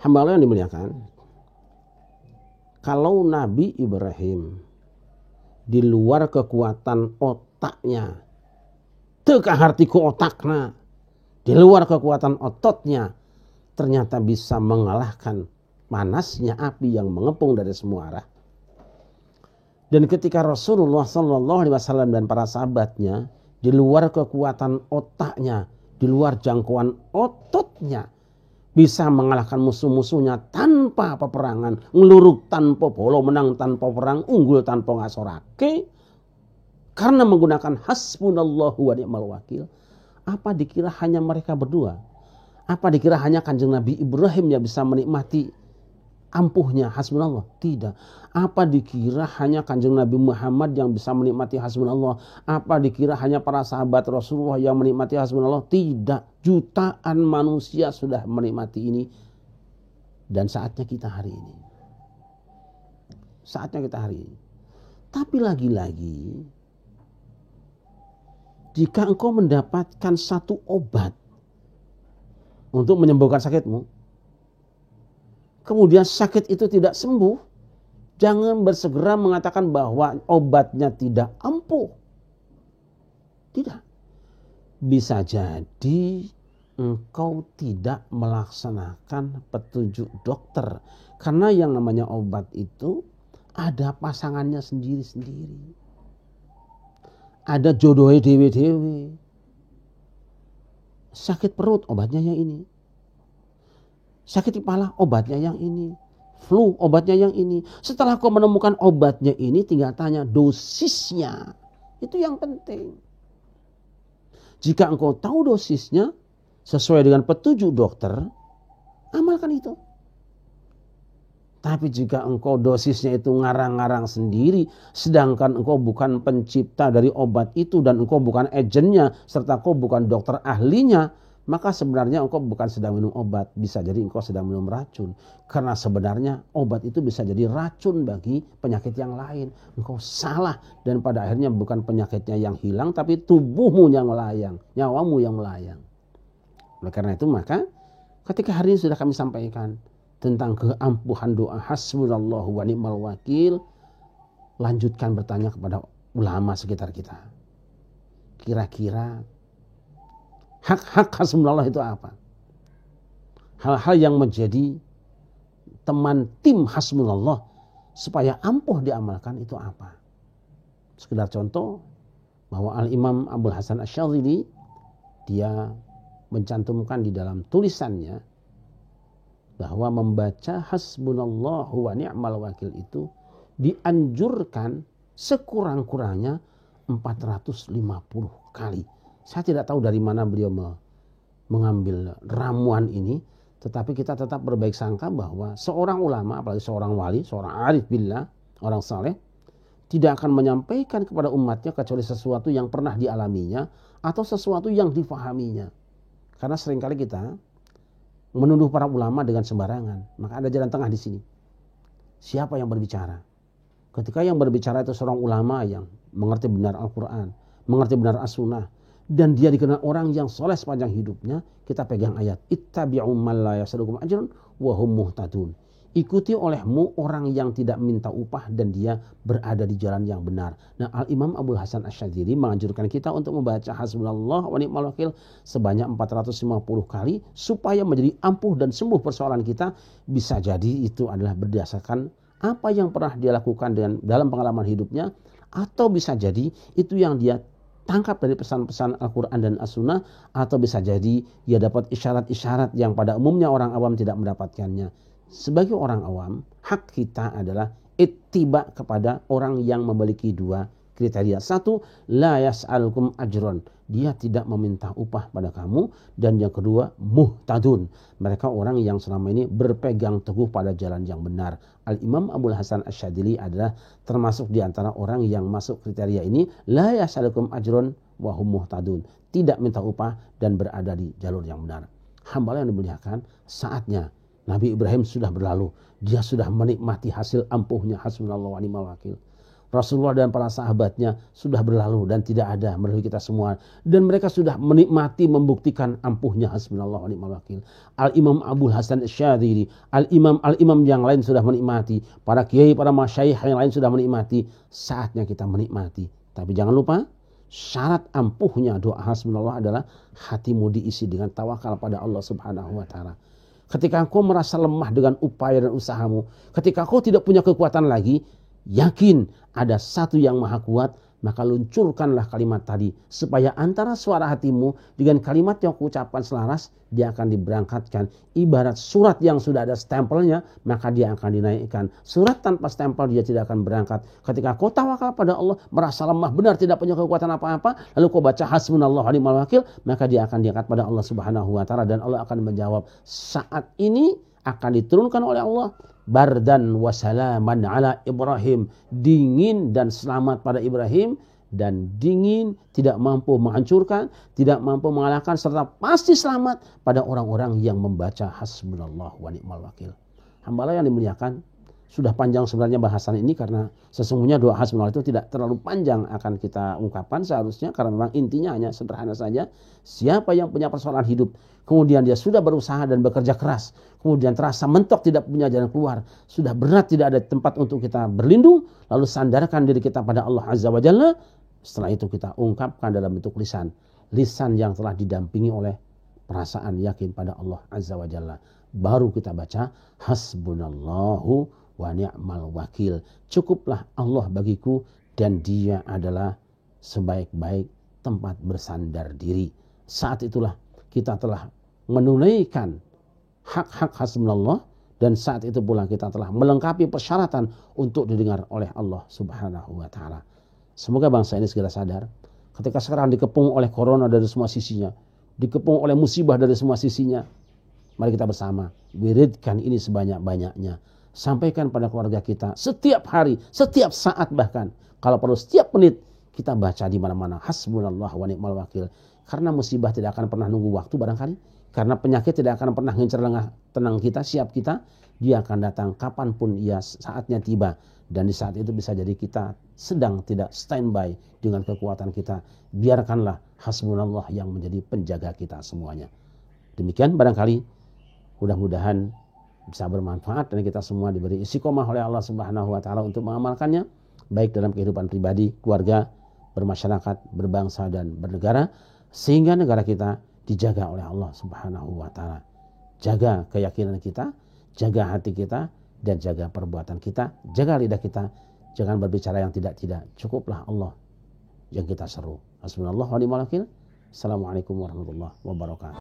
Hamba Allah yang dimuliakan, kalau Nabi Ibrahim di luar kekuatan otaknya, teka hartiku otakna, di luar kekuatan ototnya, ternyata bisa mengalahkan panasnya api yang mengepung dari semua arah. Dan ketika Rasulullah SAW dan para sahabatnya di luar kekuatan otaknya, di luar jangkauan ototnya, bisa mengalahkan musuh-musuhnya tanpa peperangan, ngeluruk tanpa polo, menang tanpa perang, unggul tanpa ngasorake, karena menggunakan hasbunallahu wa ni'mal wakil. Apa dikira hanya mereka berdua? Apa dikira hanya Kanjeng Nabi Ibrahim yang bisa menikmati ampuhnya hasbunallah? Tidak. Apa dikira hanya Kanjeng Nabi Muhammad yang bisa menikmati hasbunallah? Apa dikira hanya para sahabat Rasulullah yang menikmati hasbunallah? Tidak. Jutaan manusia sudah menikmati ini. Dan saatnya kita hari ini. Saatnya kita hari ini. Tapi lagi-lagi, jika engkau mendapatkan satu obat untuk menyembuhkan sakitmu, kemudian sakit itu tidak sembuh, jangan bersegera mengatakan bahwa obatnya tidak ampuh. Tidak. Bisa jadi engkau tidak melaksanakan petunjuk dokter. Karena yang namanya obat itu ada pasangannya sendiri-sendiri. Ada jodohnya dewe-dewe. Sakit perut obatnya yang ini. Sakit kepala obatnya yang ini. Flu obatnya yang ini. Setelah kau menemukan obatnya ini, tinggal tanya dosisnya. Itu yang penting. Jika engkau tahu dosisnya sesuai dengan petunjuk dokter, amalkan itu. Tapi jika engkau dosisnya itu ngarang-ngarang sendiri, sedangkan engkau bukan pencipta dari obat itu dan engkau bukan agennya, serta engkau bukan dokter ahlinya, maka sebenarnya engkau bukan sedang minum obat, bisa jadi engkau sedang minum racun. Karena sebenarnya obat itu bisa jadi racun bagi penyakit yang lain. Engkau salah dan pada akhirnya bukan penyakitnya yang hilang, tapi tubuhmu yang melayang, nyawamu yang melayang. Oleh karena itu maka ketika hari ini sudah kami sampaikan tentang keampuhan doa hasbunallahu wa ni'mal wakil, lanjutkan bertanya kepada ulama sekitar kita. Kira-kira hak-hak hasbunallah itu apa? Hal-hal yang menjadi teman tim hasbunallah supaya ampuh diamalkan itu apa? Sekedar contoh bahwa Al-Imam Abul Hasan Asy-Syadzili dia mencantumkan di dalam tulisannya bahwa membaca hasbunallahu wa ni'mal wakil itu dianjurkan sekurang-kurangnya 450 kali. Saya tidak tahu dari mana beliau mengambil ramuan ini, tetapi kita tetap berbaik sangka bahwa seorang ulama, apalagi seorang wali, seorang arif billah, orang saleh, tidak akan menyampaikan kepada umatnya kecuali sesuatu yang pernah dialaminya atau sesuatu yang difahaminya. Karena seringkali kita menuduh para ulama dengan sembarangan. Maka ada jalan tengah di sini. Siapa yang berbicara? Ketika yang berbicara itu seorang ulama yang mengerti benar Al-Quran, mengerti benar As-Sunnah, dan dia dikenal orang yang soleh sepanjang hidupnya, kita pegang ayat ittabi'u man la yas'alukum ajran wa hum muhtadun. Ikuti olehmu orang yang tidak minta upah dan dia berada di jalan yang benar. Nah, Al-Imam Abul Hasan Asy-Syadzili menganjurkan kita untuk membaca hasbunallah wa ni'mal wakil sebanyak 450 kali supaya menjadi ampuh dan sembuh persoalan kita. Bisa jadi itu adalah berdasarkan apa yang pernah dia lakukan dalam pengalaman hidupnya, atau bisa jadi itu yang dia tangkap dari pesan-pesan Al-Quran dan As-Sunnah, atau bisa jadi dia dapat isyarat-isyarat yang pada umumnya orang awam tidak mendapatkannya. Sebagai orang awam, hak kita adalah ittiba kepada orang yang memiliki dua kriteria. Satu, la yas'alukum ajron. Dia tidak meminta upah pada kamu. Dan yang kedua, muhtadun. Mereka orang yang selama ini berpegang teguh pada jalan yang benar. Al-Imam Abul Hasan Asy-Syadzili adalah termasuk di antara orang yang masuk kriteria ini. La yas'alukum ajron wa hum muhtadun. Tidak minta upah dan berada di jalur yang benar. Hamba yang dimuliakan, saatnya Nabi Ibrahim sudah berlalu. Dia sudah menikmati hasil ampuhnya hasbunallah wa ni'mal wakil. Rasulullah dan para sahabatnya sudah berlalu dan tidak ada melalui kita semua. Dan mereka sudah menikmati, membuktikan ampuhnya hasbunallah wa ni'mal wakil. Al-Imam Abul Hasan Asy-Syadzili, al-imam yang lain sudah menikmati. Para kiai, para masyayikh yang lain sudah menikmati. Saatnya kita menikmati. Tapi jangan lupa, syarat ampuhnya doa hasbunallah adalah hatimu diisi dengan tawakal pada Allah Subhanahu wa taala. Ketika engkau merasa lemah dengan upaya dan usahamu, ketika engkau tidak punya kekuatan lagi, yakin ada satu yang maha kuat, maka luncurkanlah kalimat tadi. Supaya antara suara hatimu dengan kalimat yang kau ucapkan selaras, dia akan diberangkatkan. Ibarat surat yang sudah ada stempelnya, maka dia akan dinaikkan. Surat tanpa stempel dia tidak akan berangkat. Ketika kau tawakal pada Allah, merasa lemah benar tidak punya kekuatan apa-apa, lalu kau baca hasbunallah wa ni'mal wakil, maka dia akan diangkat pada Allah Subhanahu wa taala dan Allah akan menjawab. Saat ini akan diturunkan oleh Allah bardan wa salaman ala Ibrahim, dingin dan selamat pada Ibrahim, dan dingin tidak mampu menghancurkan, tidak mampu mengalahkan, serta pasti selamat pada orang-orang yang membaca hasbunallah wa ni'mal wakil. Hambalah yang dimuliakan, sudah panjang sebenarnya bahasan ini karena sesungguhnya doa hasbunallah itu tidak terlalu panjang akan kita ungkapkan seharusnya, karena memang intinya hanya sederhana saja. Siapa yang punya persoalan hidup, kemudian dia sudah berusaha dan bekerja keras, kemudian terasa mentok tidak punya jalan keluar, sudah berat tidak ada tempat untuk kita berlindung, lalu sandarkan diri kita pada Allah Azza wa Jalla. Setelah itu kita ungkapkan dalam bentuk lisan yang telah didampingi oleh perasaan yakin pada Allah Azza wa Jalla. Baru kita baca hasbunallahu wa ni'mal wakil. Cukuplah Allah bagiku dan dia adalah sebaik-baik tempat bersandar diri. Saat itulah kita telah menunaikan hak-hak hasbunallah, dan saat itu pula kita telah melengkapi persyaratan untuk didengar oleh Allah Subhanahu wa taala. Semoga bangsa ini segera sadar ketika sekarang dikepung oleh corona dari semua sisinya, dikepung oleh musibah dari semua sisinya. Mari kita bersama wiridkan ini sebanyak-banyaknya. Sampaikan pada keluarga kita setiap hari, setiap saat, bahkan kalau perlu setiap menit kita baca di mana-mana hasbunallah wa ni'mal wakil. Karena musibah tidak akan pernah nunggu waktu barangkali. Karena penyakit tidak akan pernah ngincer lengah tenang kita, siap kita. Dia akan datang kapanpun ia saatnya tiba. Dan di saat itu bisa jadi kita sedang tidak standby dengan kekuatan kita. Biarkanlah hasbunallah yang menjadi penjaga kita semuanya. Demikian barangkali mudah-mudahan bisa bermanfaat dan kita semua diberi istiqomah oleh Allah Subhanahu wa taala untuk mengamalkannya, baik dalam kehidupan pribadi, keluarga, bermasyarakat, berbangsa dan bernegara, sehingga negara kita dijaga oleh Allah Subhanahu wa taala. Jaga keyakinan kita, jaga hati kita, dan jaga perbuatan kita, jaga lidah kita, jangan berbicara yang tidak-tidak. Cukuplah Allah yang kita seru. Hasbunallah wa ni'mal wakil. Assalamualaikum warahmatullahi wabarakatuh.